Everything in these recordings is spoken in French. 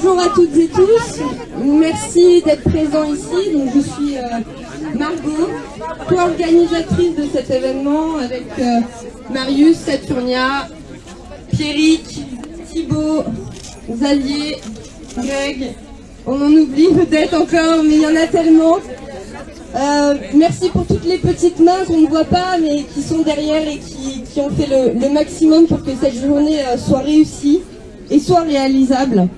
Bonjour à toutes et tous, merci d'être présents ici. Donc, je suis Margot, co-organisatrice de cet événement avec Marius, Saturnia, Pierrick, Thibaut, Xavier, Greg. On en oublie peut-être encore, mais il y en a tellement. Merci pour toutes les petites mains qu'on ne voit pas, mais qui sont derrière et qui ont fait le maximum pour que cette journée soit réussie et soit réalisable.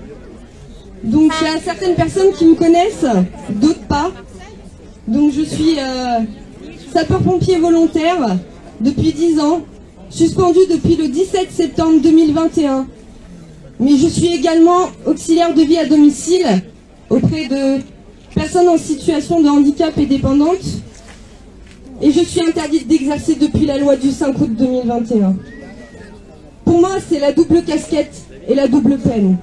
Donc il y a certaines personnes qui me connaissent, d'autres pas. Donc je suis sapeur-pompier volontaire depuis 10 ans, suspendu depuis le 17 septembre 2021. Mais je suis également auxiliaire de vie à domicile auprès de personnes en situation de handicap et dépendantes. Et je suis interdite d'exercer depuis la loi du 5 août 2021. Pour moi, c'est la double casquette et la double peine.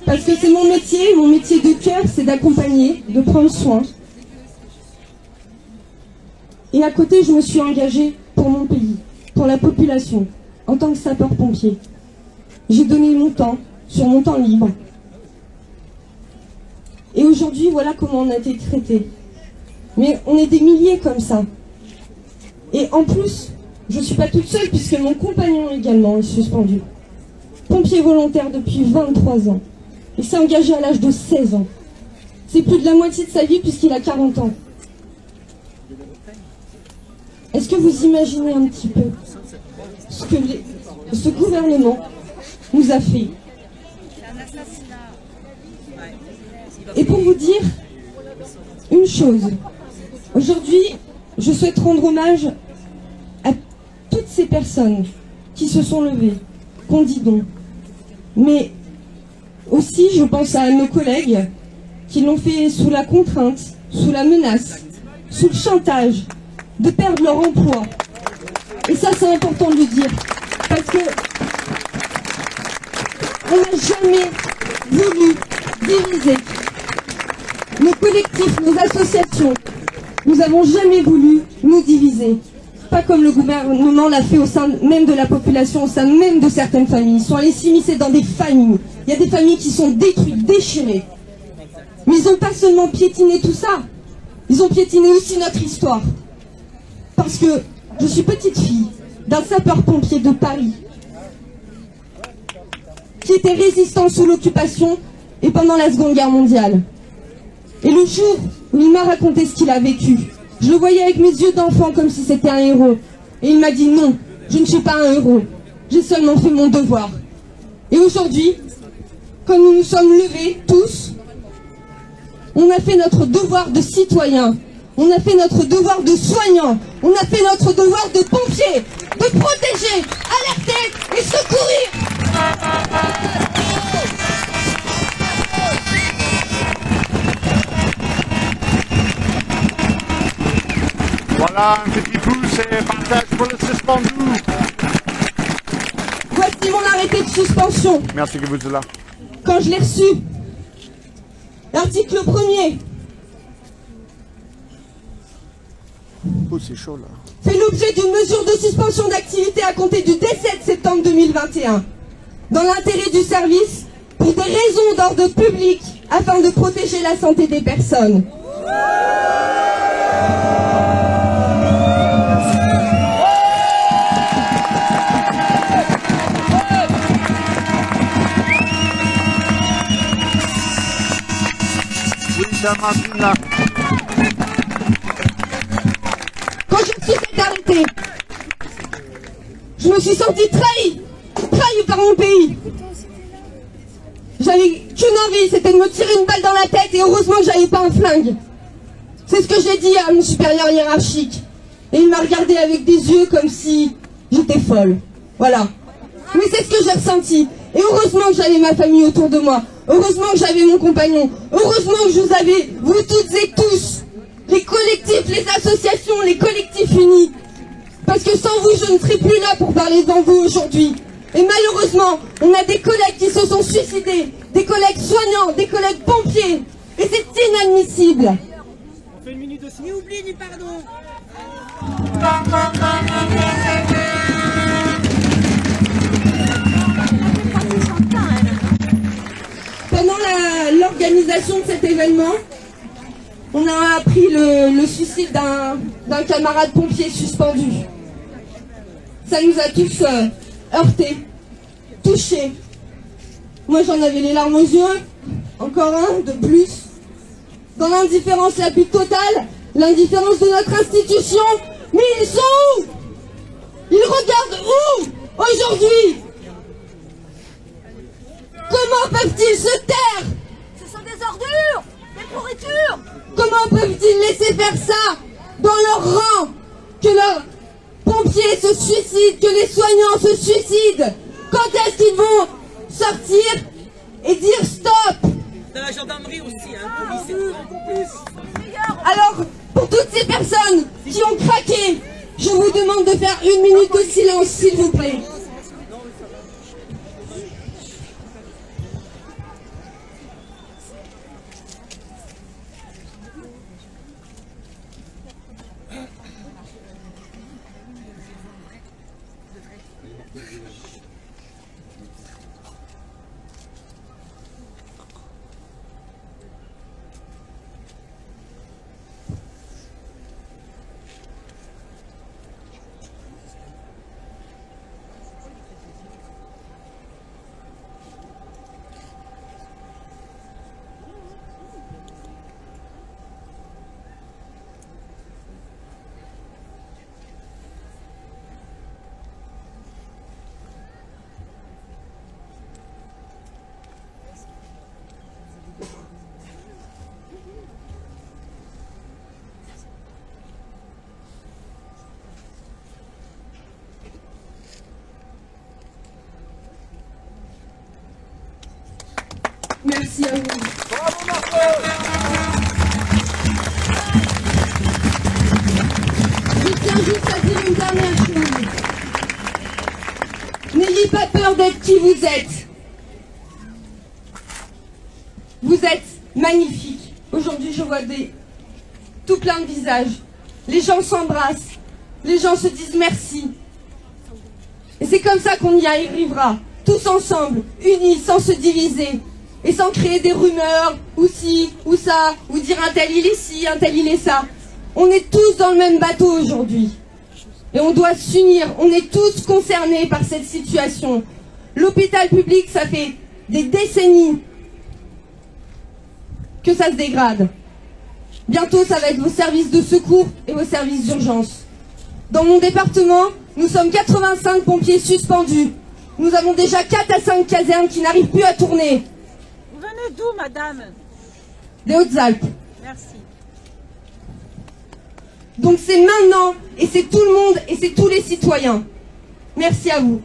Parce que c'est mon métier de cœur, c'est d'accompagner, de prendre soin. Et à côté, je me suis engagée pour mon pays, pour la population, en tant que sapeur-pompier. J'ai donné mon temps, sur mon temps libre. Et aujourd'hui, voilà comment on a été traités. Mais on est des milliers comme ça. Et en plus, je ne suis pas toute seule puisque mon compagnon également est suspendu. Pompier volontaire depuis 23 ans. Il s'est engagé à l'âge de 16 ans. C'est plus de la moitié de sa vie puisqu'il a 40 ans. Est-ce que vous imaginez un petit peu ce que ce gouvernement nous a fait? Et pour vous dire une chose, aujourd'hui, je souhaite rendre hommage à toutes ces personnes qui se sont levées, qu'on dit donc. Mais aussi, je pense à nos collègues qui l'ont fait sous la contrainte, sous la menace, sous le chantage, de perdre leur emploi. Et ça, c'est important de le dire, parce que on n'a jamais voulu diviser. Nos collectifs, nos associations, nous n'avons jamais voulu nous diviser. Pas comme le gouvernement l'a fait au sein même de la population, au sein même de certaines familles. Ils sont allés s'immiscer dans des familles. Il y a des familles qui sont détruites, déchirées. Mais ils n'ont pas seulement piétiné tout ça, ils ont piétiné aussi notre histoire. Parce que je suis petite fille d'un sapeur-pompier de Paris qui était résistant sous l'occupation et pendant la Seconde Guerre mondiale. Et le jour où il m'a raconté ce qu'il a vécu, je le voyais avec mes yeux d'enfant comme si c'était un héros. Et il m'a dit non, je ne suis pas un héros, j'ai seulement fait mon devoir. Et aujourd'hui, quand nous nous sommes levés tous, on a fait notre devoir de citoyen, on a fait notre devoir de soignant, on a fait notre devoir de pompier, de protéger, alerter et secourir. Voilà, un petit pouce et partage pour le suspendu. Voici mon arrêté de suspension. Merci que vous êtes là. Quand je l'ai reçu, l'article 1er Oh, c'est chaud là. fait l'objet d'une mesure de suspension d'activité à compter du 17 septembre 2021, dans l'intérêt du service, pour des raisons d'ordre public, afin de protéger la santé des personnes. Là. Quand je suis fait arrêter, je me suis sentie trahie par mon pays. J'avais qu'une envie, c'était de me tirer une balle dans la tête, et heureusement que j'avais pas un flingue. C'est ce que j'ai dit à mon supérieur hiérarchique. Et il m'a regardé avec des yeux comme si j'étais folle. Voilà. Mais c'est ce que j'ai ressenti. Et heureusement que j'avais ma famille autour de moi. Heureusement que j'avais mon compagnon. Heureusement que je vous avais, vous toutes et tous, les collectifs, les associations, les collectifs unis. Parce que sans vous, je ne serais plus là pour parler devant vous aujourd'hui. Et malheureusement, on a des collègues qui se sont suicidés, des collègues soignants, des collègues pompiers. Et c'est inadmissible. On fait une minute aussi, ni oubli, ni pardon. l'organisation de cet événement. On a appris le suicide d'un camarade pompier suspendu. Ça nous a tous heurtés, touchés. Moi j'en avais les larmes aux yeux, encore un de plus. Dans l'indifférence la plus totale, l'indifférence de notre institution. Mais ils sont où? Ils regardent où aujourd'hui? Comment peuvent-ils se taire? Ce sont des ordures, des pourritures. Comment peuvent-ils laisser faire ça dans leur rang? Que leurs pompiers se suicident, que les soignants se suicident. Quand est-ce qu'ils vont sortir et dire stop? Dans la gendarmerie aussi, hein, police et tout, en plus. Alors, pour toutes ces personnes qui ont craqué, je vous demande de faire 1 minute de silence, s'il vous plaît. Merci à vous. Je tiens juste à dire une dernière chose. N'ayez pas peur d'être qui vous êtes. Vous êtes magnifiques. Aujourd'hui, je vois tout plein de visages. Les gens s'embrassent. Les gens se disent merci. Et c'est comme ça qu'on y arrivera. Tous ensemble, unis, sans se diviser. Et sans créer des rumeurs, ou ci, ou ça, ou dire un tel il est ci, un tel il est ça. On est tous dans le même bateau aujourd'hui. Et on doit s'unir, on est tous concernés par cette situation. L'hôpital public, ça fait des décennies que ça se dégrade. Bientôt, ça va être vos services de secours et vos services d'urgence. Dans mon département, nous sommes 85 pompiers suspendus. Nous avons déjà 4 à 5 casernes qui n'arrivent plus à tourner. Vous venez d'où, madame? Des Hautes-Alpes. Merci. Donc c'est maintenant, et c'est tout le monde, et c'est tous les citoyens. Merci à vous.